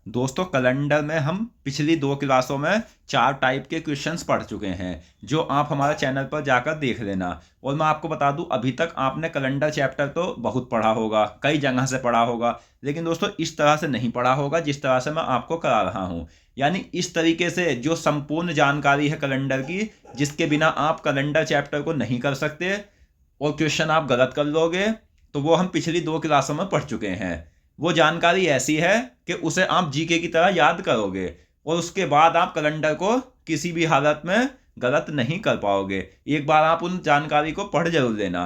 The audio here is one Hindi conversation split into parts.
दोस्तों कैलेंडर में हम पिछली 2 क्लासों में 4 टाइप के क्वेश्चंस पढ़ चुके हैं, जो आप हमारे चैनल पर जाकर देख लेना। और मैं आपको बता दूं, अभी तक आपने कैलेंडर चैप्टर तो बहुत पढ़ा होगा, कई जगह से पढ़ा होगा, लेकिन दोस्तों इस तरह से नहीं पढ़ा होगा जिस तरह से मैं आपको करा रहा हूं। यानी इस तरीके से जो संपूर्ण जानकारी है कैलेंडर की, जिसके बिना आप कैलेंडर चैप्टर को नहीं कर सकते और क्वेश्चन आप गलत कर लोगे, तो वो हम पिछली 2 क्लासों में पढ़ चुके हैं। वो जानकारी ऐसी है कि उसे आप जीके की तरह याद करोगे और उसके बाद आप कैलेंडर को किसी भी हालत में गलत नहीं कर पाओगे। एक बार आप उन जानकारी को पढ़ जरूर लेना,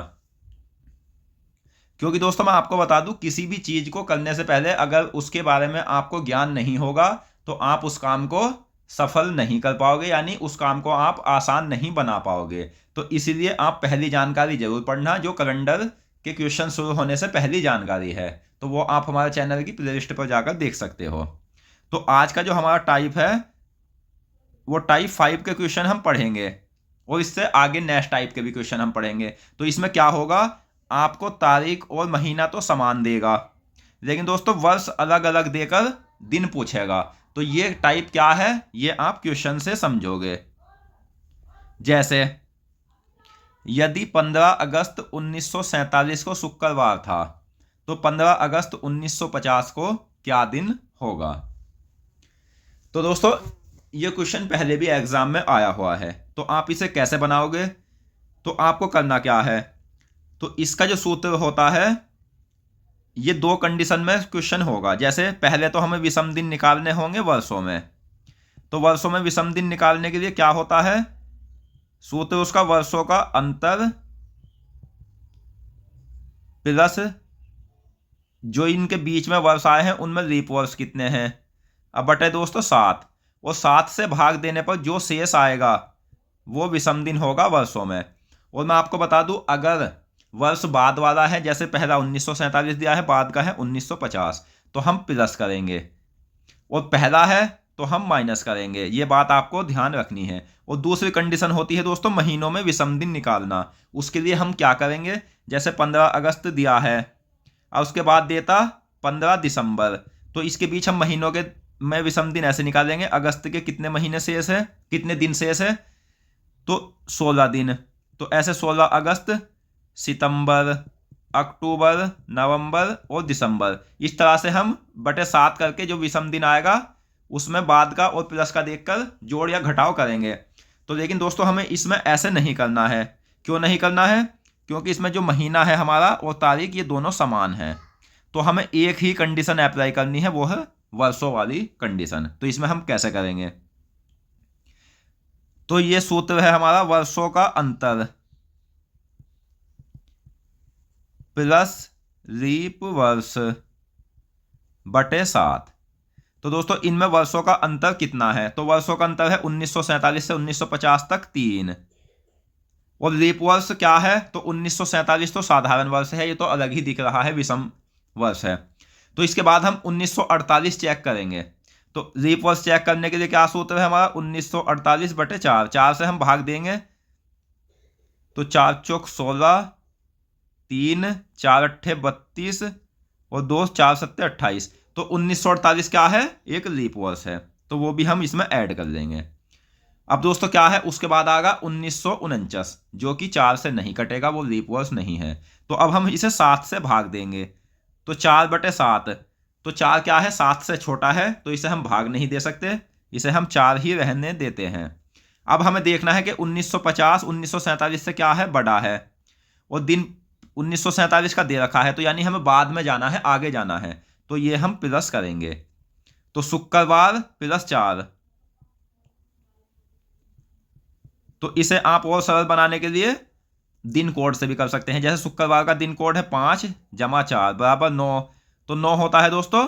क्योंकि दोस्तों मैं आपको बता दूं, किसी भी चीज को करने से पहले अगर उसके बारे में आपको ज्ञान नहीं होगा तो आप उस काम को सफल नहीं कर पाओगे, यानी उस काम को आप आसान नहीं बना पाओगे। तो इसीलिए आप पहली जानकारी जरूर पढ़ना, जो कैलेंडर के क्वेश्चन शुरू होने से पहली जानकारी है। तो वो आप हमारे चैनल की प्लेलिस्ट पर जाकर देख सकते हो। तो आज का जो हमारा टाइप है वो टाइप 5 के क्वेश्चन हम पढ़ेंगे और इससे आगे नेक्स्ट टाइप के भी क्वेश्चन हम पढ़ेंगे। तो इसमें क्या होगा, आपको तारीख और महीना तो समान देगा, लेकिन दोस्तों वर्ष अलग अलग देकर दिन पूछेगा। तो ये टाइप क्या है ये आप क्वेश्चन से समझोगे। जैसे यदि 15 अगस्त 1947 को शुक्रवार था तो 15 अगस्त 1950 को क्या दिन होगा। तो दोस्तों ये क्वेश्चन पहले भी एग्जाम में आया हुआ है, तो आप इसे कैसे बनाओगे। तो आपको करना क्या है, तो इसका जो सूत्र होता है, ये 2 कंडीशन में क्वेश्चन होगा। जैसे पहले तो हमें विषम दिन निकालने होंगे वर्षों में, तो वर्षों में विषम दिन निकालने के लिए क्या होता है, सूत्र उसका वर्षों का अंतर प्लस जो इनके बीच में वर्ष आए हैं उनमें लीप वर्ष कितने हैं, अब बटे दोस्तों 7, और 7 से भाग देने पर जो शेष आएगा वो विषम दिन होगा वर्षों में। और मैं आपको बता दूं, अगर वर्ष बाद वाला है, जैसे पहला 1947 दिया है, बाद का है 1950, तो हम प्लस करेंगे, और पहला है तो हम माइनस करेंगे। ये बात आपको ध्यान रखनी है। और दूसरी कंडीशन होती है दोस्तों महीनों में विषम दिन निकालना। उसके लिए हम क्या करेंगे, जैसे 15 अगस्त दिया है और उसके बाद देता 15 दिसंबर, तो इसके बीच हम महीनों के में विषम दिन ऐसे निकालेंगे, अगस्त के कितने महीने शेष है, कितने दिन शेष है, तो 16 दिन। तो ऐसे 16 अगस्त, सितंबर, अक्टूबर, नवंबर और दिसंबर, इस तरह से हम बटे 7 करके जो विषम दिन आएगा उसमें बाद का और प्लस का देखकर जोड़ या घटाव करेंगे। तो लेकिन दोस्तों हमें इसमें ऐसे नहीं करना है। क्यों नहीं करना है, क्योंकि इसमें जो महीना है हमारा और तारीख, ये दोनों समान है। तो हमें एक ही कंडीशन अप्लाई करनी है, वो है वर्षों वाली कंडीशन। तो इसमें हम कैसे करेंगे, तो ये सूत्र है हमारा वर्षों का अंतर प्लस लीप वर्ष बटे 7। तो दोस्तों इनमें वर्षों का अंतर कितना है, तो वर्षों का अंतर है 1947 से 1950 तक 3, और लीप वर्ष क्या है, तो 1947 तो साधारण वर्ष है, ये तो अलग ही दिख रहा है, विषम वर्ष है। तो इसके बाद हम 1948 चेक करेंगे। तो लीप वर्ष चेक करने के लिए क्या सूत्र है हमारा, 1948 बटे 4, 4 से हम भाग देंगे तो 4 चौक 16, 3 4 अट्ठे 32 और 2 4 सत्ते 28। तो 1948 क्या है, एक लीप वर्ष है, तो वो भी हम इसमें ऐड कर लेंगे। अब दोस्तों क्या है, उसके बाद आएगा 1949, जो कि 4 से नहीं कटेगा, वो लीप वर्ष नहीं है। तो अब हम इसे 7 से भाग देंगे, तो 4 बटे 7, तो 4 क्या है, 7 से छोटा है, तो इसे हम भाग नहीं दे सकते, इसे हम 4 ही रहने देते हैं। अब हमें देखना है कि 1950 1947 से क्या है, बड़ा है, और दिन 1947 का दे रखा है, तो यानी हमें बाद में जाना है, आगे जाना है, तो ये हम प्लस करेंगे। तो शुक्रवार प्लस 4, तो इसे आप और सरल बनाने के लिए दिन कोड से भी कर सकते हैं। जैसे शुक्रवार का दिन कोड है 5 जमा 4 बराबर 9, तो 9 होता है दोस्तों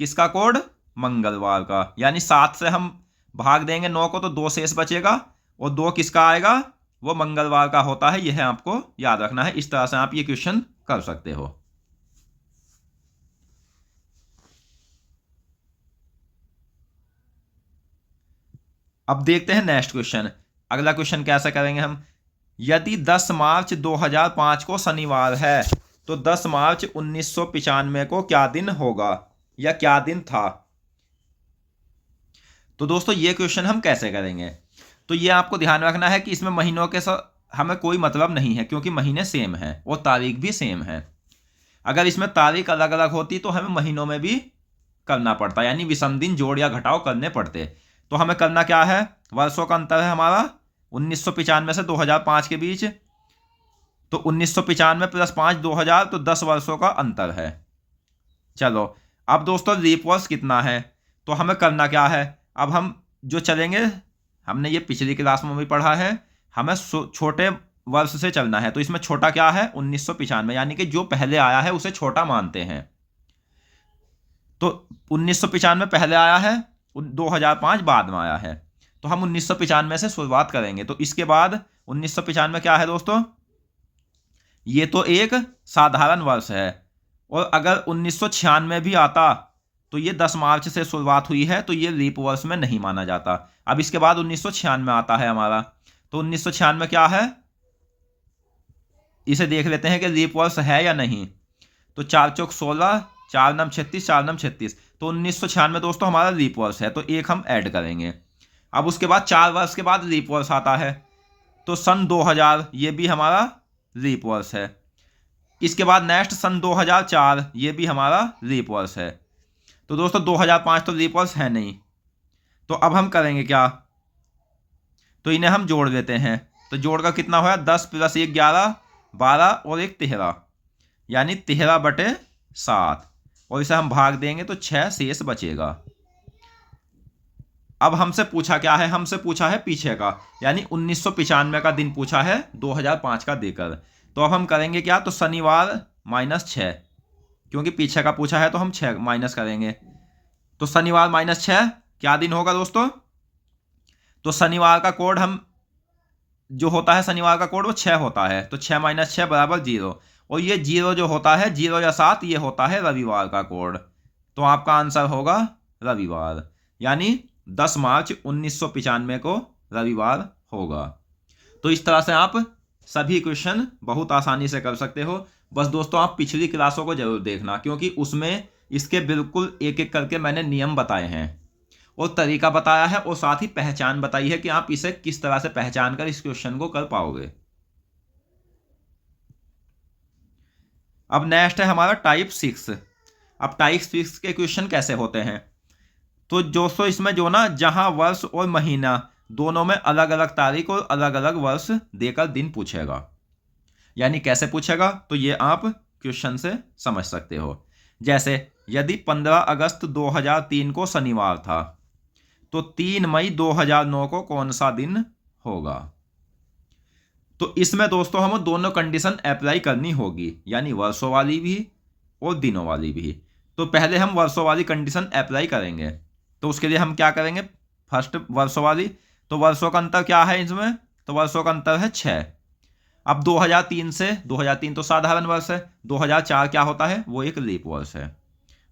किसका कोड, मंगलवार का। यानी 7 से हम भाग देंगे 9 को, तो 2 शेष बचेगा, और 2 किसका आएगा, वो मंगलवार का होता है। यह आपको याद रखना है। इस तरह से आप ये क्वेश्चन कर सकते हो। अब देखते हैं नेक्स्ट क्वेश्चन। अगला क्वेश्चन कैसे करेंगे हम, यदि 10 मार्च 2005 को शनिवार है तो 10 मार्च 1995 को क्या दिन होगा या क्या दिन था। तो दोस्तों ये क्वेश्चन हम कैसे करेंगे, तो ये आपको ध्यान रखना है कि इसमें महीनों के साथ हमें कोई मतलब नहीं है, क्योंकि महीने सेम है और तारीख भी सेम है। अगर इसमें तारीख अलग अलग होती तो हमें महीनों में भी करना पड़ता, यानी विषम दिन जोड़ या घटाव करने पड़ते। तो हमें करना क्या है, वर्षों का अंतर है हमारा 1995 से 2005 के बीच, तो 1995 प्लस 5 2000, तो 10 वर्षों का अंतर है। चलो अब दोस्तों लीप वर्ष कितना है, तो हमें करना क्या है, अब हम जो चलेंगे, हमने ये पिछली क्लास में भी पढ़ा है, हमें छोटे वर्ष से चलना है। तो इसमें छोटा क्या है 1995, यानी कि जो पहले आया है उसे छोटा मानते हैं। तो 1995 पहले आया है, 2005 बाद में आया है, तो हम 1995 से शुरुआत करेंगे। तो इसके बाद 1995 क्या है दोस्तों, ये तो एक साधारण वर्ष है, और अगर 1996 भी आता तो ये 10 मार्च से शुरुआत हुई है, तो ये लीप वर्ष में नहीं माना जाता। अब इसके बाद 1996 आता है हमारा, तो 1996 क्या है, इसे देख लेते हैं कि लीप वर्ष है या नहीं। तो 4 चौक 16, 4 नम 36, 4 नम 36, तो 1996 दोस्तों हमारा लीप वर्ष है, तो एक हम ऐड करेंगे। अब उसके बाद 4 वर्ष के बाद लीप वर्ष आता है, तो सन 2000 ये भी हमारा लीप वर्ष है। इसके बाद नेक्स्ट सन 2004 ये भी हमारा लीप वर्ष है। तो दोस्तों 2005 तो लीप वर्ष है नहीं, तो अब हम करेंगे क्या, तो इन्हें हम जोड़ देते हैं। तो जोड़ का कितना हुआ, 10 + 1 11, 12 और 1 13, यानी 13/7, और इसे हम भाग देंगे तो 6 शेष बचेगा। अब हमसे पूछा क्या है, हमसे पूछा है पीछे का, यानी 1995 का दिन पूछा है 2005 का देकर। तो अब हम करेंगे क्या, तो शनिवार -6, क्योंकि पीछे का पूछा है तो हम 6 माइनस करेंगे। तो शनिवार -6 क्या दिन होगा दोस्तों, तो शनिवार का कोड हम जो होता है, शनिवार का कोड वो 6 होता है, तो 6 - 6 = 0, और ये 0 जो होता है 0 या 7 ये होता है रविवार का कोड। तो आपका आंसर होगा रविवार, यानी 10 मार्च 1995 को रविवार होगा। तो इस तरह से आप सभी क्वेश्चन बहुत आसानी से कर सकते हो। बस दोस्तों आप पिछली क्लासों को जरूर देखना, क्योंकि उसमें इसके बिल्कुल एक एक करके मैंने नियम बताए हैं और तरीका बताया है, और साथ ही पहचान बताई है कि आप इसे किस तरह से पहचान कर इस क्वेश्चन को कर पाओगे। अब नेक्स्ट है हमारा टाइप 6। अब टाइप 6 के क्वेश्चन कैसे होते हैं, तो दोस्तों इसमें जो ना, जहां वर्ष और महीना दोनों में अलग अलग तारीख और अलग अलग वर्ष देकर दिन पूछेगा। यानी कैसे पूछेगा, तो ये आप क्वेश्चन से समझ सकते हो। जैसे यदि 15 अगस्त 2003 को शनिवार था, तो 3 मई 2009 को कौन सा दिन होगा। तो इसमें दोस्तों हम दोनों कंडीशन अप्लाई करनी होगी, यानी वर्षों वाली भी और दिनों वाली भी। तो पहले हम वर्षों वाली कंडीशन अप्लाई करेंगे, तो उसके लिए हम क्या करेंगे, फर्स्ट वर्षों वाली, तो वर्षों का अंतर क्या है इसमें, तो वर्षों का अंतर है 6। अब 2003 से, 2003 तो साधारण वर्ष है, 2004 क्या होता है, वो एक लीप वर्ष है।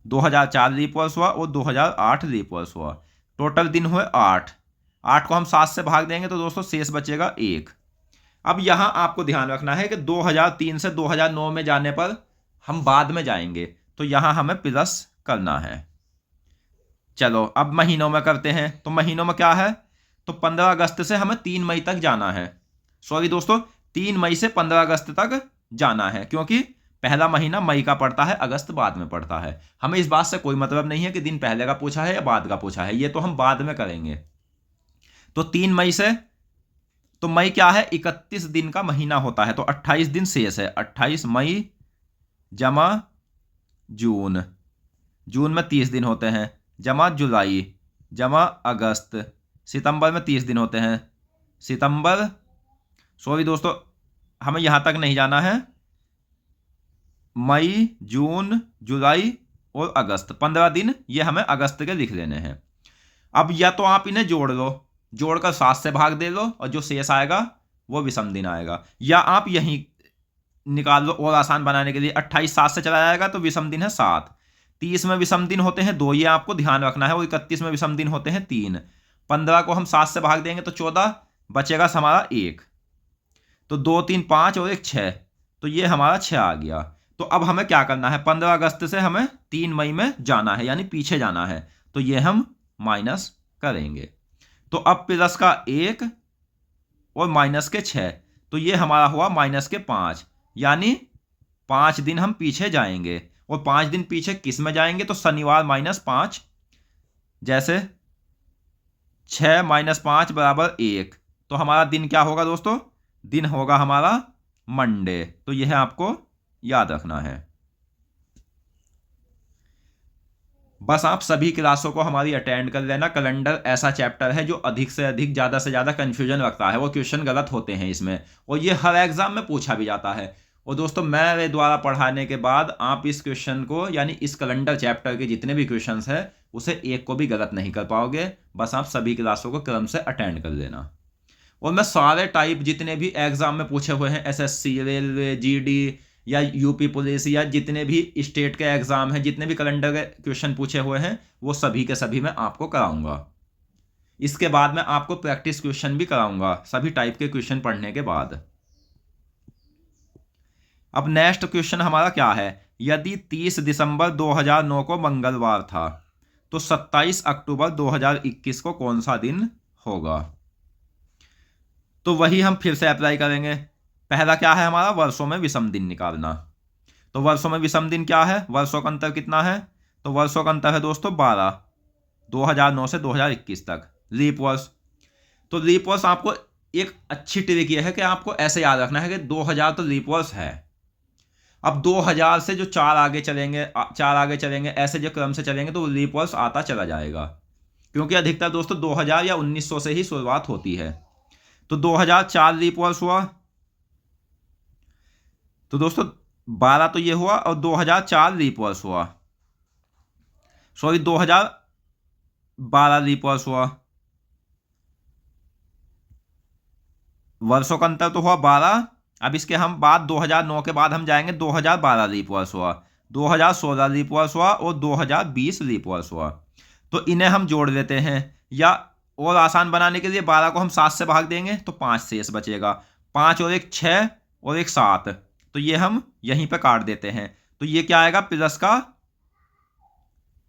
2004 लीप वर्ष हुआ और 2008 लीप वर्ष हुआ। टोटल दिन हुए 8। 8 को हम 7 से भाग देंगे तो दोस्तों शेष बचेगा 1। अब यहां आपको ध्यान रखना है कि 2003 से 2009 में जाने पर हम बाद में जाएंगे, तो यहां हमें प्लस करना है। चलो अब महीनों में करते हैं। तो महीनों में क्या है, तो 15 अगस्त से हमें 3 मई तक जाना है। सॉरी दोस्तों, 3 मई से 15 अगस्त तक जाना है, क्योंकि पहला महीना मई का पड़ता है, अगस्त बाद में पड़ता है। हमें इस बात से कोई मतलब नहीं है कि दिन पहले का पूछा है या बाद का पूछा है, ये तो हम बाद में करेंगे। तो 3 मई से, तो मई क्या है, 31 दिन का महीना होता है, तो 28 दिन शेष है। 28 मई जमा जून, जून में 30 दिन होते हैं, जमा जुलाई जमा अगस्त, सितंबर में 30 दिन होते हैं, सितंबर, सॉरी दोस्तों हमें यहां तक नहीं जाना है, मई जून जुलाई और अगस्त, 15 दिन ये हमें अगस्त के लिख लेने हैं। अब या तो आप इन्हें जोड़ लो, जोड़कर 7 से भाग दे लो, और जो शेष आएगा वो विषम दिन आएगा, या आप यहीं निकाल लो और आसान बनाने के लिए। 28 7 से चला जाएगा तो विषम दिन है 7। 30 में विषम दिन होते हैं 2, ये आपको ध्यान रखना है, और 31 में विषम दिन होते हैं 3। 15 को हम 7 से भाग देंगे तो 14, बचेगा हमारा 1, तो 2 3 5 और 1 6, तो ये हमारा 6 आ गया। तो अब हमें क्या करना है, 15 अगस्त से हमें 3 मई में जाना है, यानी पीछे जाना है, तो ये हम माइनस करेंगे। तो अब प्लस का 1 और माइनस के 6, तो ये हमारा हुआ माइनस के 5, यानी 5 दिन हम पीछे जाएंगे। और 5 दिन पीछे किस में जाएंगे, तो शनिवार -5, जैसे 6 - 5 = 1, तो हमारा दिन क्या होगा दोस्तों, दिन होगा हमारा मंडे। तो यह आपको याद रखना है। बस आप सभी क्लासों को हमारी अटेंड कर लेना। कैलेंडर ऐसा चैप्टर है जो अधिक से अधिक, ज़्यादा से ज़्यादा कन्फ्यूजन रखता है, वो क्वेश्चन गलत होते हैं इसमें, और ये हर एग्जाम में पूछा भी जाता है। और दोस्तों मेरे द्वारा पढ़ाने के बाद आप इस क्वेश्चन को, यानी इस कैलेंडर चैप्टर के जितने भी क्वेश्चंस हैं, उसे एक को भी गलत नहीं कर पाओगे। बस आप सभी क्लासों को क्रम से अटेंड कर लेना। और मैं सारे टाइप जितने भी एग्जाम में पूछे हुए हैं, SSC, रेलवे, GD या यूपी पुलिस, या जितने भी स्टेट के एग्जाम हैं, जितने भी कैलेंडर के क्वेश्चन पूछे हुए हैं, वो सभी के सभी मैं आपको कराऊंगा। इसके बाद मैं आपको प्रैक्टिस क्वेश्चन भी कराऊंगा सभी टाइप के क्वेश्चन पढ़ने के बाद। अब नेक्स्ट क्वेश्चन हमारा क्या है, यदि 30 दिसंबर 2009 को मंगलवार था तो 27 अक्टूबर 2021 को कौन सा दिन होगा। तो वही हम फिर से अप्लाई करेंगे। पहला क्या है हमारा, वर्षों में विषम दिन निकालना। तो वर्षों में विषम दिन क्या है, वर्षों का अंतर कितना है, तो वर्षों का अंतर है दोस्तों 12, 2009 से 2021 तक, लीप वर्ष। तो लीप वर्ष आपको एक अच्छी ट्रिक यह है कि आपको ऐसे याद रखना है कि 2000 तो लीप वर्ष है। अब 2000 से जो 4 आगे चलेंगे, ऐसे जो क्रम से चलेंगे, तो वो लीप वर्ष आता चला जाएगा, क्योंकि अधिकतर दोस्तों 2000 या 1900 से ही शुरुआत होती है। तो 2004 लीप वर्ष हुआ, तो दोस्तों 12 तो ये हुआ, और 2004 लीप वर्ष हुआ, सॉरी 2012 लीप वर्ष हुआ। वर्षों का अंतर तो हुआ 12। अब इसके हम बाद 2009 के बाद हम जाएंगे, 2012 लीप वर्ष हुआ, 2016 लीप वर्ष हुआ, और 2020 लीप वर्ष हुआ। तो इन्हें हम जोड़ लेते हैं, या और आसान बनाने के लिए 12 को हम 7 से भाग देंगे तो 5 शेष बचेगा, 5 और 1 6 और 1 7, तो ये हम यहीं पे काट देते हैं। तो ये क्या आएगा, प्लस का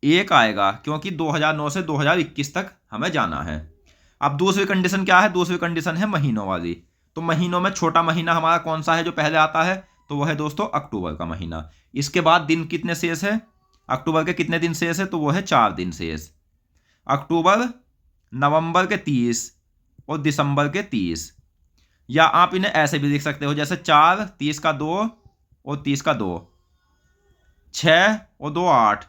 1 आएगा, क्योंकि 2009 से 2021 तक हमें जाना है। अब दूसरी कंडीशन क्या है, दूसरी कंडीशन है महीनों वाली। तो महीनों में छोटा महीना हमारा कौन सा है जो पहले आता है, तो वह है दोस्तों अक्टूबर का महीना। इसके बाद दिन कितने शेष है, अक्टूबर के कितने दिन शेष है, तो वह है 4 दिन शेष। अक्टूबर, नवंबर के 30 और दिसंबर के 30, या आप इन्हें ऐसे भी लिख सकते हो, जैसे 4, 30 का 2 और 30 का 2, 6 और 2 8,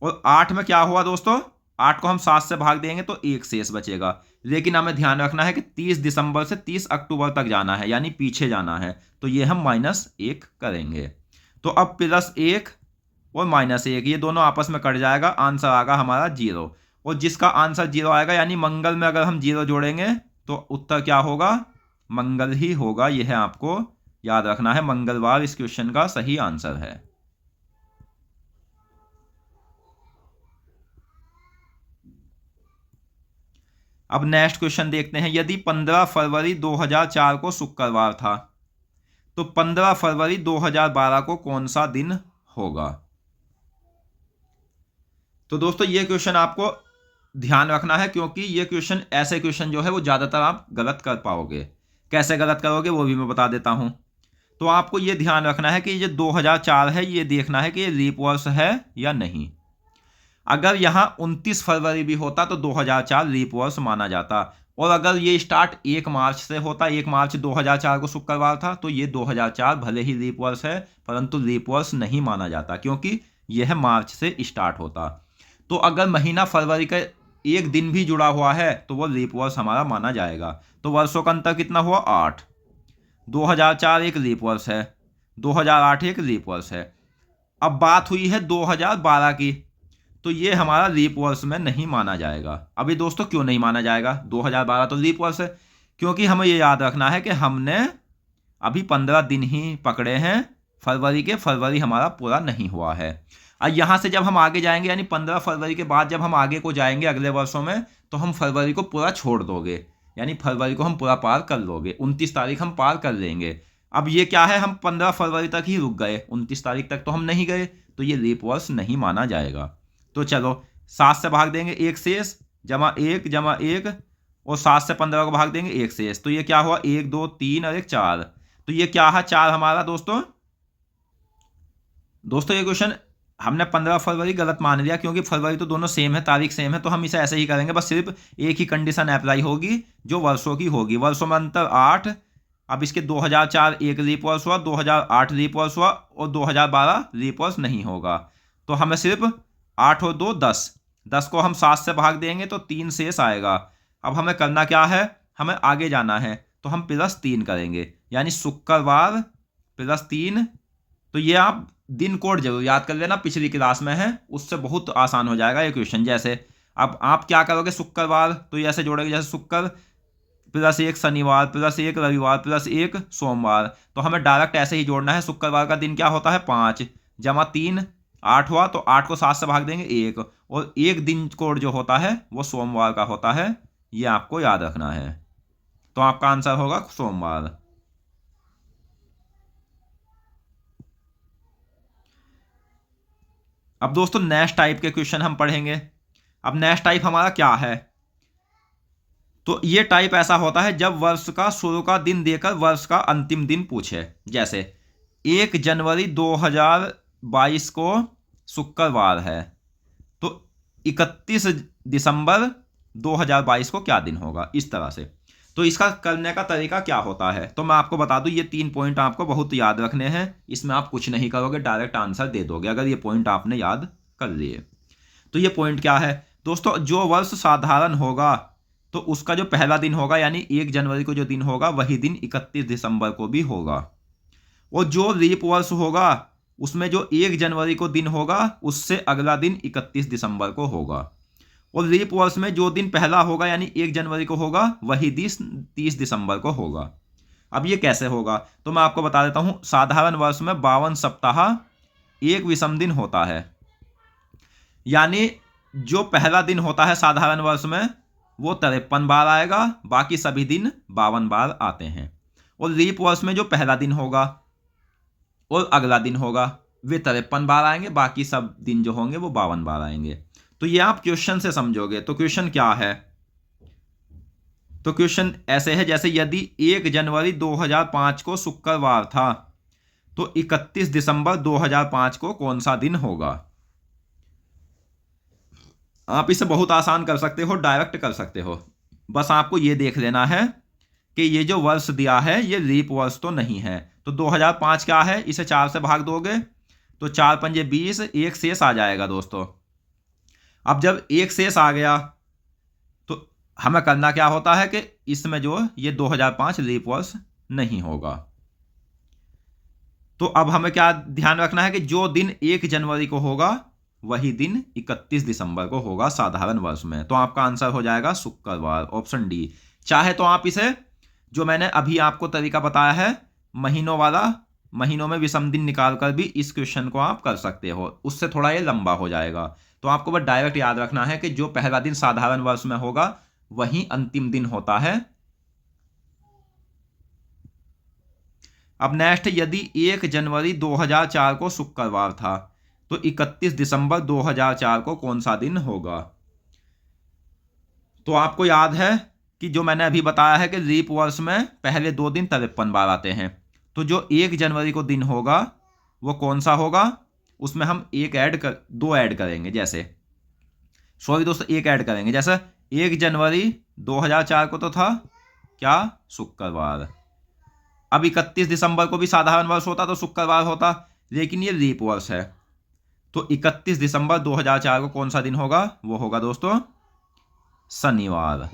और 8 में क्या हुआ दोस्तों, 8 को हम 7 से भाग देंगे तो 1 शेष बचेगा। लेकिन हमें ध्यान रखना है कि 30 दिसंबर से 30 अक्टूबर तक जाना है, यानी पीछे जाना है, तो ये हम -1 करेंगे। तो अब +1 और -1 ये दोनों आपस में कट जाएगा, आंसर आएगा हमारा 0। और जिसका आंसर 0 आएगा, यानी मंगल में अगर हम 0 जोड़ेंगे तो उत्तर क्या होगा, मंगल ही होगा। यह आपको याद रखना है, मंगलवार इस क्वेश्चन का सही आंसर है। अब नेक्स्ट क्वेश्चन देखते हैं, यदि 15 फरवरी 2004 को शुक्रवार था तो 15 फरवरी 2012 को कौन सा दिन होगा। तो दोस्तों ये क्वेश्चन आपको ध्यान रखना है, क्योंकि ये क्वेश्चन ऐसे क्वेश्चन जो है वो ज़्यादातर आप गलत कर पाओगे। कैसे गलत करोगे वो भी मैं बता देता हूं। तो आपको ये ध्यान रखना है कि ये 2004 है, ये देखना है कि ये लीप वर्ष है या नहीं। अगर यहाँ 29 फरवरी भी होता तो 2004 लीप वर्ष माना जाता, और अगर ये स्टार्ट 1 मार्च से होता, 1 मार्च 2004 को शुक्रवार था, तो ये 2004 भले ही लीप वर्ष है, परंतु लीप वर्ष नहीं माना जाता, क्योंकि यह मार्च से स्टार्ट होता। तो अगर महीना फरवरी का एक दिन भी जुड़ा हुआ है तो वो लीप वर्ष हमारा माना जाएगा। तो वर्षों का अंतर कितना हुआ, 8। 2004 एक लीप वर्ष है, 2008 एक लीप वर्ष है। अब बात हुई है 2012 की, तो ये हमारा लीप वर्ष में नहीं माना जाएगा। अभी दोस्तों क्यों नहीं माना जाएगा, 2012 तो लीप वर्ष है, क्योंकि हमें ये याद रखना है कि हमने अभी 15 दिन ही पकड़े हैं फरवरी के, फरवरी हमारा पूरा नहीं हुआ है। और यहाँ से जब हम आगे जाएंगे, यानी 15 फरवरी के बाद जब हम आगे को जाएंगे अगले वर्षों में, तो हम फरवरी को पूरा छोड़ दोगे, यानी फरवरी को हम पूरा पार कर लोगे, 29 तारीख हम पार कर लेंगे। अब ये क्या है, हम 15 फरवरी तक ही रुक गए, 29 तारीख तक तो हम नहीं गए, तो ये लीप वर्ष नहीं माना जाएगा। तो चलो 7 से भाग देंगे, 1 शेष, जमा 1 और 7 से 15 को भाग देंगे 1 से। तो ये क्या हुआ, 1 2 3 और 1 4। तो ये क्या है 4 हमारा दोस्तों। ये क्वेश्चन हमने 15 फरवरी गलत मान लिया, क्योंकि फरवरी तो दोनों सेम है, तारीख सेम है, तो हम इसे ऐसे ही करेंगे। बस सिर्फ एक ही कंडीशन अप्लाई होगी जो वर्षों की होगी। वर्षों में अंतर 8। अब इसके 2004 एक लीप वर्ष हुआ, 2008 लीप वर्ष हुआ और 2012 लीप वर्ष नहीं होगा। तो हमें सिर्फ 8 और 2 10, 10 को हम 7 से भाग देंगे तो 3 शेष आएगा। अब हमें करना क्या है, हमें आगे जाना है, तो हम +3 करेंगे, यानी शुक्रवार +3। तो ये आप दिन कोड जरूर याद कर लेना, पिछली क्लास में है, उससे बहुत आसान हो जाएगा ये क्वेश्चन। जैसे अब आप क्या करोगे, शुक्रवार तो ये ऐसे जोड़ोगे, जैसे शुक्र +1 शनिवार +1 रविवार +1 सोमवार। तो हमें डायरेक्ट ऐसे ही जोड़ना है। शुक्रवार का दिन क्या होता है 5 जमा 3 8 हुआ, तो 8 को 7 से भाग देंगे 1, और एक दिन कोड जो होता है वो सोमवार का होता है, ये आपको याद रखना है। तो आपका आंसर होगा सोमवार। अब दोस्तों नेक्स्ट टाइप के क्वेश्चन हम पढ़ेंगे। अब नेक्स्ट टाइप हमारा क्या है, तो ये टाइप ऐसा होता है जब वर्ष का शुरू का दिन देकर वर्ष का अंतिम दिन पूछे। जैसे 1 जनवरी 2022 को शुक्रवार है, तो 31 दिसंबर 2022 को क्या दिन होगा, इस तरह से। तो इसका करने का तरीका क्या होता है, तो मैं आपको बता दूं, ये 3 पॉइंट आपको बहुत याद रखने हैं। इसमें आप कुछ नहीं करोगे, डायरेक्ट आंसर दे दोगे अगर ये पॉइंट आपने याद कर लिए। तो ये पॉइंट क्या है दोस्तों, जो वर्ष साधारण होगा तो उसका जो पहला दिन होगा, यानी 1 जनवरी को जो दिन होगा वही दिन 31 दिसंबर को भी होगा। और जो लीप वर्ष होगा उसमें जो 1 जनवरी को दिन होगा उससे अगला दिन 31 दिसंबर को होगा। और लीप वर्ष में जो दिन पहला होगा यानी 1 जनवरी को होगा वही दिन 30 दिसंबर को होगा। अब ये कैसे होगा, तो मैं आपको बता देता हूं। साधारण वर्ष में 52 सप्ताह 1 विषम दिन होता है, यानी जो पहला दिन होता है साधारण वर्ष में वो 53 बार आएगा, बाकी सभी दिन 52 बार आते हैं। और लीप वर्ष में जो पहला दिन होगा और अगला दिन होगा वे 53 बार आएंगे, बाकी सब दिन जो होंगे वो 52 बार आएंगे। तो ये आप क्वेश्चन से समझोगे। तो क्वेश्चन क्या है, तो क्वेश्चन ऐसे है, जैसे यदि 1 जनवरी 2005 को शुक्रवार था तो 31 दिसंबर 2005 को कौन सा दिन होगा। आप इसे बहुत आसान कर सकते हो, डायरेक्ट कर सकते हो। बस आपको ये देख लेना है कि ये जो वर्ष दिया है ये लीप वर्ष तो नहीं है। तो 2005 क्या है, इसे 4 से भाग दोगे तो 4 पंजे 20, एक शेष आ जाएगा दोस्तों। अब जब एक शेष आ गया तो हमें करना क्या होता है कि इसमें जो ये 2005 लीप वर्ष नहीं होगा। तो अब हमें क्या ध्यान रखना है कि जो दिन 1 जनवरी को होगा वही दिन 31 दिसंबर को होगा साधारण वर्ष में। तो आपका आंसर हो जाएगा शुक्रवार, ऑप्शन डी। चाहे तो आप इसे जो मैंने अभी आपको तरीका बताया है महीनों वाला, महीनों में विषम दिन निकाल कर भी इस क्वेश्चन को आप कर सकते हो, उससे थोड़ा ये लंबा हो जाएगा। तो आपको बस डायरेक्ट याद रखना है कि जो पहला दिन साधारण वर्ष में होगा वही अंतिम दिन होता है। अब नेक्स्ट, यदि 1 जनवरी 2004 को शुक्रवार था तो 31 दिसंबर 2004 को कौन सा दिन होगा। तो आपको याद है कि जो मैंने अभी बताया है कि लीप वर्ष में पहले 2 दिन 53 बार आते हैं। तो जो 1 जनवरी को दिन होगा वो कौन सा होगा, उसमें हम 2 ऐड करेंगे। जैसे सॉरी दोस्तों, 1 ऐड करेंगे। जैसे 1 जनवरी 2004 को तो था क्या, शुक्रवार। अब 31 दिसंबर को भी साधारण वर्ष होता तो शुक्रवार होता, लेकिन ये लीप वर्ष है। तो 31 दिसंबर 2004 को कौन सा दिन होगा, वो होगा दोस्तों शनिवार।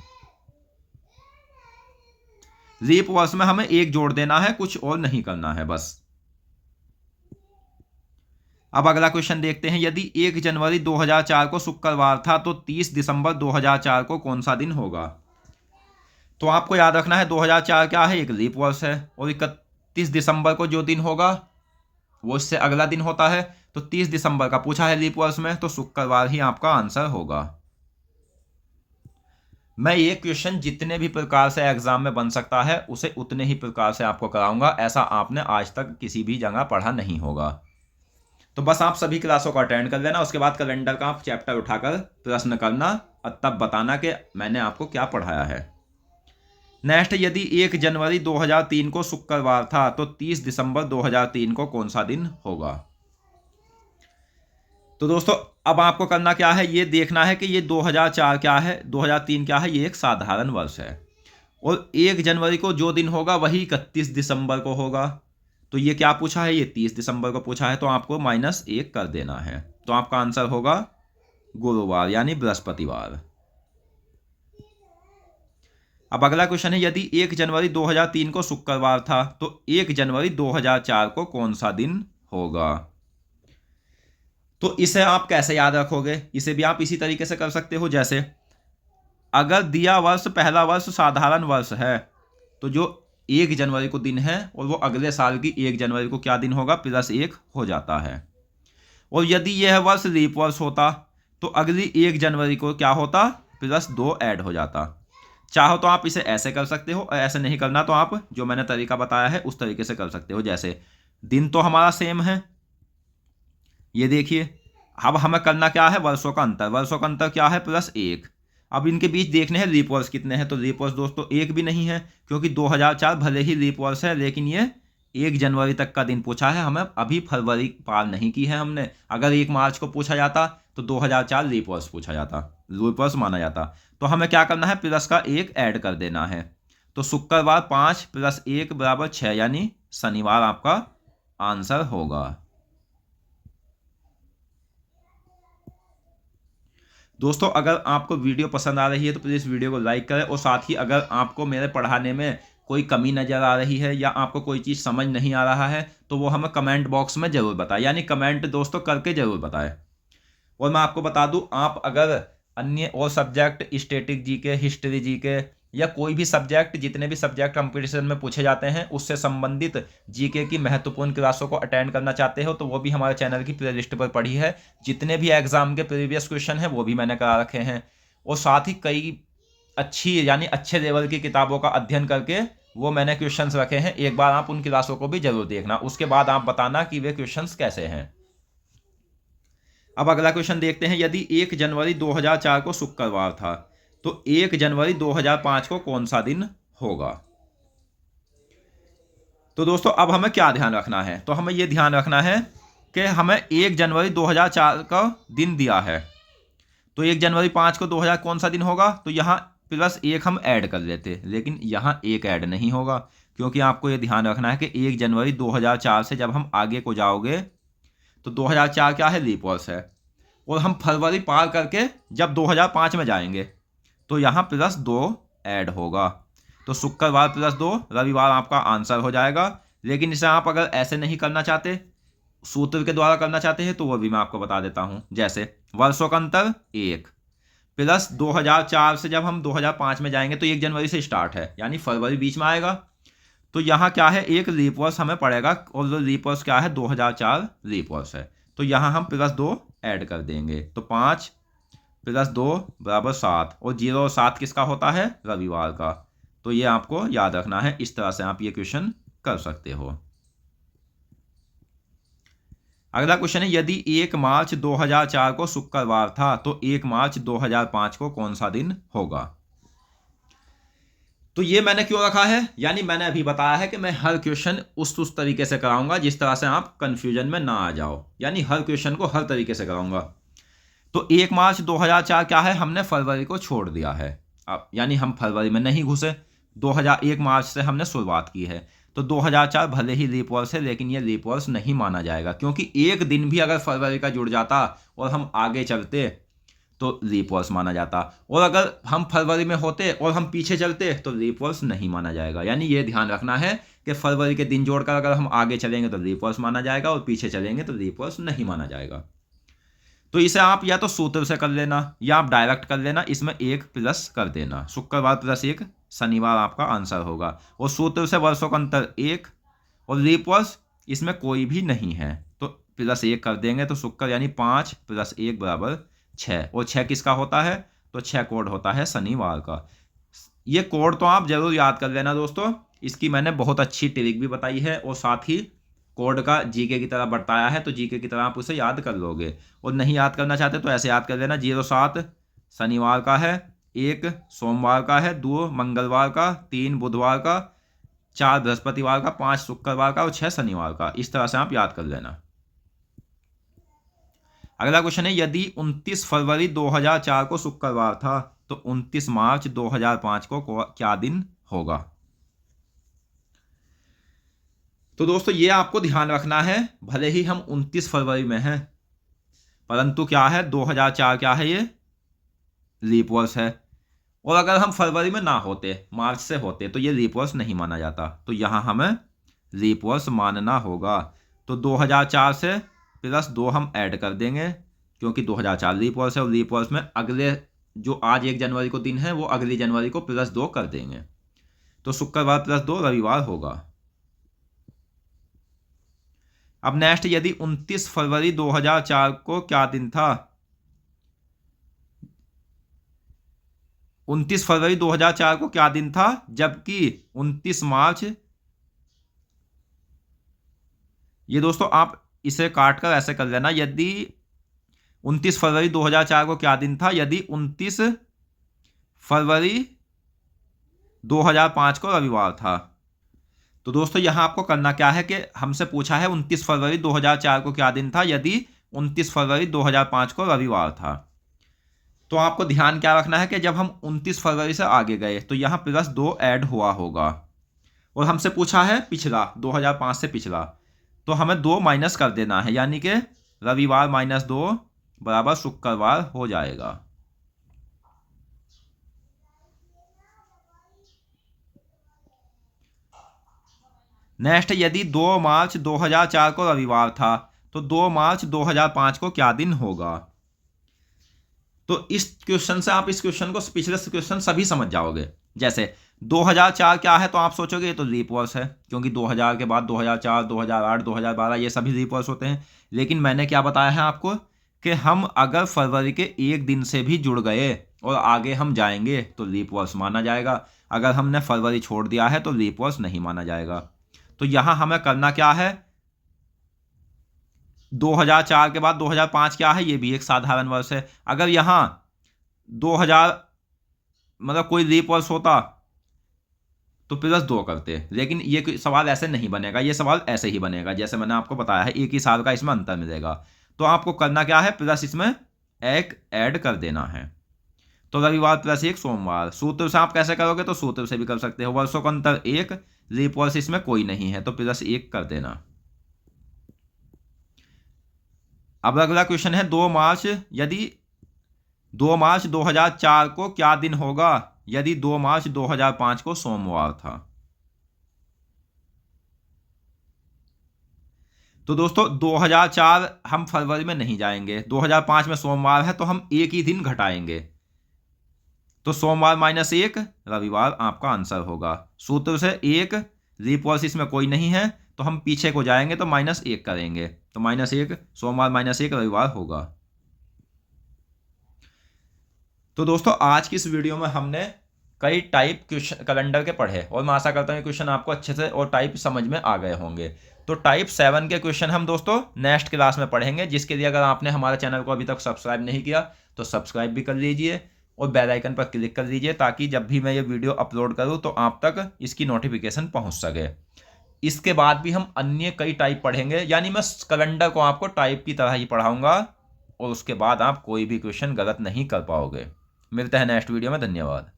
लीप वर्ष में हमें 1 जोड़ देना है, कुछ और नहीं करना है बस। अब अगला क्वेश्चन देखते हैं। यदि 1 जनवरी 2004 को शुक्रवार था तो 30 दिसंबर 2004 को कौन सा दिन होगा। तो आपको याद रखना है 2004 क्या है, एक लीप वर्ष है, और 31 दिसंबर को जो दिन होगा वो इससे अगला दिन होता है। तो 30 दिसंबर का पूछा है लीप वर्ष में, तो शुक्रवार ही आपका आंसर होगा। मैं ये क्वेश्चन जितने भी प्रकार से एग्जाम में बन सकता है उसे उतने ही प्रकार से आपको कराऊंगा। ऐसा आपने आज तक किसी भी जगह पढ़ा नहीं होगा। तो बस आप सभी क्लासों को अटेंड कर लेना, उसके बाद कैलेंडर का आप चैप्टर उठाकर प्रश्न करना, तब बताना कि मैंने आपको क्या पढ़ाया है। नेक्स्ट, यदि 1 जनवरी 2003 को शुक्रवार था तो 30 दिसंबर 2003 को कौन सा दिन होगा। तो दोस्तों अब आपको करना क्या है, ये देखना है कि ये 2004 क्या है, 2003 क्या है, ये एक साधारण वर्ष है और 1 जनवरी को जो दिन होगा वही 31 दिसंबर को होगा। तो ये क्या पूछा है, ये 30 दिसंबर को पूछा है, तो आपको -1 कर देना है। तो आपका आंसर होगा गुरुवार यानी बृहस्पतिवार। अब अगला क्वेश्चन है, यदि 1 जनवरी 2003 को शुक्रवार था तो 1 जनवरी 2004 को कौन सा दिन होगा। तो इसे आप कैसे याद रखोगे, इसे भी आप इसी तरीके से कर सकते हो। जैसे अगर दिया वर्ष पहला वर्ष साधारण वर्ष है तो जो 1 जनवरी को दिन है और वो अगले साल की 1 जनवरी को क्या दिन होगा, +1 हो जाता है। और यदि यह वर्ष लीप वर्ष होता तो अगली 1 जनवरी को क्या होता, +2 ऐड हो जाता। चाहो तो आप इसे ऐसे कर सकते हो और ऐसे नहीं करना तो आप जो मैंने तरीका बताया है उस तरीके से कर सकते हो। जैसे दिन तो हमारा सेम है, ये देखिए। अब हमें करना क्या है, वर्षों का अंतर। वर्षों का अंतर क्या है, +1। अब इनके बीच देखने हैं लीप वर्ष कितने हैं, तो लीप वर्ष दोस्तों 1 भी नहीं है, क्योंकि 2004 भले ही लीप वर्ष है लेकिन ये 1 जनवरी तक का दिन पूछा है, हमें अभी फरवरी पार नहीं की है हमने। अगर 1 मार्च को पूछा जाता तो 2004 लीप वर्ष पूछा जाता, लीप वर्ष माना जाता। तो हमें क्या करना है, प्लस का 1 ऐड कर देना है। तो शुक्रवार 5 + 1 = 6 यानी शनिवार आपका आंसर होगा। दोस्तों अगर आपको वीडियो पसंद आ रही है तो प्लीज़ वीडियो को लाइक करें और साथ ही अगर आपको मेरे पढ़ाने में कोई कमी नज़र आ रही है या आपको कोई चीज़ समझ नहीं आ रहा है तो वो हमें कमेंट बॉक्स में ज़रूर बताएं, यानी कमेंट दोस्तों करके ज़रूर बताएं। और मैं आपको बता दूं, आप अगर अन्य और subject static GK, history GK या कोई भी सब्जेक्ट, जितने भी सब्जेक्ट कंपटीशन में पूछे जाते हैं उससे संबंधित जीके की महत्वपूर्ण क्लासों को अटेंड करना चाहते हो तो वो भी हमारे चैनल की प्लेलिस्ट पर पड़ी है। जितने भी एग्जाम के प्रीवियस क्वेश्चन हैं वो भी मैंने करा रखे हैं और साथ ही कई अच्छी यानी अच्छे लेवल की किताबों का अध्ययन करके वो मैंने क्वेश्चंस रखे हैं। एक बार आप उन क्लासों को भी जरूर देखना, उसके बाद आप बताना कि वे क्वेश्चंस कैसे हैं। अब अगला क्वेश्चन देखते हैं, यदि 1 जनवरी 2004 को शुक्रवार था तो 1 जनवरी 2005 को कौन सा दिन होगा। तो दोस्तों अब हमें क्या ध्यान रखना है, तो हमें यह ध्यान रखना है कि हमें 1 जनवरी 2004 का दिन दिया है तो 1 जनवरी 5 को 2000 कौन सा दिन होगा, तो यहाँ +1 हम ऐड कर लेते, लेकिन यहाँ 1 ऐड नहीं होगा क्योंकि आपको यह ध्यान रखना है कि 1 जनवरी 2004 से जब हम आगे को जाओगे तो 2004 क्या है, लीप वर्ष है और हम फरवरी पार करके जब 2005 में जाएंगे तो यहाँ +2 ऐड होगा। तो शुक्रवार +2, रविवार आपका आंसर हो जाएगा। लेकिन इसे आप अगर ऐसे नहीं करना चाहते, सूत्र के द्वारा करना चाहते हैं तो वो भी मैं आपको बता देता हूँ। जैसे वर्षों का अंतर 1 + 2004 से जब हम 2005 में जाएंगे तो 1 जनवरी से स्टार्ट है यानी फरवरी बीच में आएगा। तो यहाँ क्या है, एक लीप वर्ष हमें पड़ेगा और जो लीप वर्ष क्या है, 2004 लीप वर्ष है। तो यहाँ हम +2 ऐड कर देंगे तो 5 + 2 = 7 और 0 और 7 किसका होता है, रविवार का। तो ये आपको याद रखना है, इस तरह से आप ये क्वेश्चन कर सकते हो। अगला क्वेश्चन है, यदि 1 मार्च 2004 को शुक्रवार था तो 1 मार्च 2005 को कौन सा दिन होगा। तो ये मैंने क्यों रखा है, यानी मैंने अभी बताया है कि मैं हर क्वेश्चन उस तरीके से कराऊंगा जिस तरह से आप कंफ्यूजन में ना आ जाओ, यानी हर क्वेश्चन को हर तरीके से कराऊंगा। तो 1 मार्च 2004 क्या है, हमने फरवरी को छोड़ दिया है, अब यानी हम फरवरी में नहीं घुसे, 2001 मार्च से हमने शुरुआत की है। तो 2004 भले ही लीप वर्ष है लेकिन ये लीप वर्ष नहीं माना जाएगा क्योंकि एक दिन भी अगर फरवरी का जुड़ जाता और हम आगे चलते तो लीप वर्ष माना जाता, और अगर हम फरवरी में होते और हम पीछे चलते तो लीप वर्ष नहीं माना जाएगा। यानी ये ध्यान रखना है कि फरवरी के दिन जोड़कर अगर हम आगे चलेंगे तो लीप वर्ष माना जाएगा और पीछे चलेंगे तो लीप वर्ष नहीं माना जाएगा। तो इसे आप या तो सूत्र से कर लेना या आप डायरेक्ट कर लेना, इसमें 1 प्लस कर देना, शुक्रवार +1 शनिवार आपका आंसर होगा। और सूत्र से वर्षों का अंतर 1 और लीप वर्ष इसमें कोई भी नहीं है तो +1 कर देंगे तो शुक्र यानी 5 + 1 = 6 और 6 किसका होता है, तो 6 कोड होता है शनिवार का। ये कोड तो आप जरूर याद कर लेना दोस्तों, इसकी मैंने बहुत अच्छी ट्रिक भी बताई है और साथ ही कोड का जीके की तरह बताया है तो जीके की तरह आप उसे याद कर लोगे। और नहीं याद करना चाहते तो ऐसे याद कर लेना, 07 शनिवार का है, 1 सोमवार का है, 2 मंगलवार का, 3 बुधवार का, 4 बृहस्पतिवार का, 5 शुक्रवार का और 6 शनिवार का। इस तरह से आप याद कर लेना। अगला क्वेश्चन है, यदि 29 फरवरी 2004 को शुक्रवार था तो 29 मार्च 2005 को क्या दिन होगा? तो दोस्तों ये आपको ध्यान रखना है, भले ही हम 29 फरवरी में हैं, परंतु क्या है 2004 क्या है, ये लीप वर्ष है। और अगर हम फरवरी में ना होते, मार्च से होते, तो ये लीप वर्ष नहीं माना जाता। तो यहाँ हमें लीप वर्ष मानना होगा। तो 2004 से +2 हम ऐड कर देंगे, क्योंकि 2004 लीप वर्ष है और लीप वर्ष में अगले जो आज 1 जनवरी को दिन है वो अगली जनवरी को +2 कर देंगे। तो शुक्रवार +2 रविवार होगा। अब नेक्स्ट, यदि 29 फरवरी 2004 को क्या दिन था? 29 फरवरी 2004 को क्या दिन था, जबकि 29 मार्च, ये दोस्तों आप इसे काट कर ऐसे कर लेना, यदि 29 फरवरी 2004 को क्या दिन था, यदि 29 फरवरी 2005 को रविवार था। तो दोस्तों यहां आपको करना क्या है कि हमसे पूछा है 29 फरवरी 2004 को क्या दिन था, यदि 29 फरवरी 2005 को रविवार था। तो आपको ध्यान क्या रखना है कि जब हम 29 फरवरी से आगे गए तो यहाँ +2 ऐड हुआ होगा, और हमसे पूछा है पिछला 2005 से पिछला, तो हमें 2 माइनस कर देना है, यानी कि रविवार -2 बराबर शुक्रवार हो जाएगा। नेक्स्ट, यदि 2 मार्च 2004 को रविवार था तो 2 मार्च 2005 को क्या दिन होगा? तो इस क्वेश्चन से आप इस क्वेश्चन को, पिछले क्वेश्चन सभी समझ जाओगे। जैसे 2004 क्या है, तो आप सोचोगे ये तो लीप वर्ष है, क्योंकि 2000 के बाद 2004, 2008, 2012 ये सभी लीप वर्ष होते हैं। लेकिन मैंने क्या बताया है आपको कि हम अगर फरवरी के 1 दिन से भी जुड़ गए और आगे हम जाएंगे तो लीप वर्ष माना जाएगा। अगर हमने फरवरी छोड़ दिया है तो लीप वर्ष नहीं माना जाएगा। तो यहां हमें करना क्या है, 2004 के बाद 2005 क्या है, ये भी एक साधारण वर्ष है। अगर यहां 2000 मतलब कोई लीप वर्ष होता तो +2 करते, लेकिन ये सवाल ऐसे नहीं बनेगा, ये सवाल ऐसे ही बनेगा जैसे मैंने आपको बताया है, एक ही साल का इसमें अंतर मिलेगा। तो आपको करना क्या है, प्लस इसमें 1 ऐड कर देना है। तो रविवार +1 सोमवार। सूत्र से आप कैसे करोगे, तो सूत्र से भी कर सकते हो, वर्षों का अंतर 1, लीप वर्ष इसमें कोई नहीं है तो +1 कर देना। अब अगला क्वेश्चन है 2 मार्च, यदि 2 मार्च 2004 को क्या दिन होगा, यदि 2 मार्च 2005 को सोमवार था? तो दोस्तों 2004 हम फरवरी में नहीं जाएंगे, 2005 में सोमवार है तो हम एक ही दिन घटाएंगे, तो सोमवार -1 रविवार आपका आंसर होगा। सूत्र से 1, लीप वर्ष इसमें कोई नहीं है तो हम पीछे को जाएंगे तो -1 करेंगे, तो -1 सोमवार -1 रविवार होगा। तो दोस्तों आज की इस वीडियो में हमने कई टाइप क्वेश्चन कैलेंडर के पढ़े, और मैं आशा करता हूँ क्वेश्चन आपको अच्छे से और टाइप समझ में आ गए होंगे। तो टाइप 7 के क्वेश्चन हम दोस्तों नेक्स्ट क्लास में पढ़ेंगे, जिसके लिए अगर आपने हमारे चैनल को अभी तक सब्सक्राइब नहीं किया तो सब्सक्राइब भी कर लीजिए और बेल आइकन पर क्लिक कर लीजिए, ताकि जब भी मैं ये वीडियो अपलोड करूँ तो आप तक इसकी नोटिफिकेशन पहुँच सके। इसके बाद भी हम अन्य कई टाइप पढ़ेंगे, यानी मैं कैलेंडर को आपको टाइप की तरह ही पढ़ाऊँगा, और उसके बाद आप कोई भी क्वेश्चन गलत नहीं कर पाओगे। मिलते हैं नेक्स्ट वीडियो में, धन्यवाद।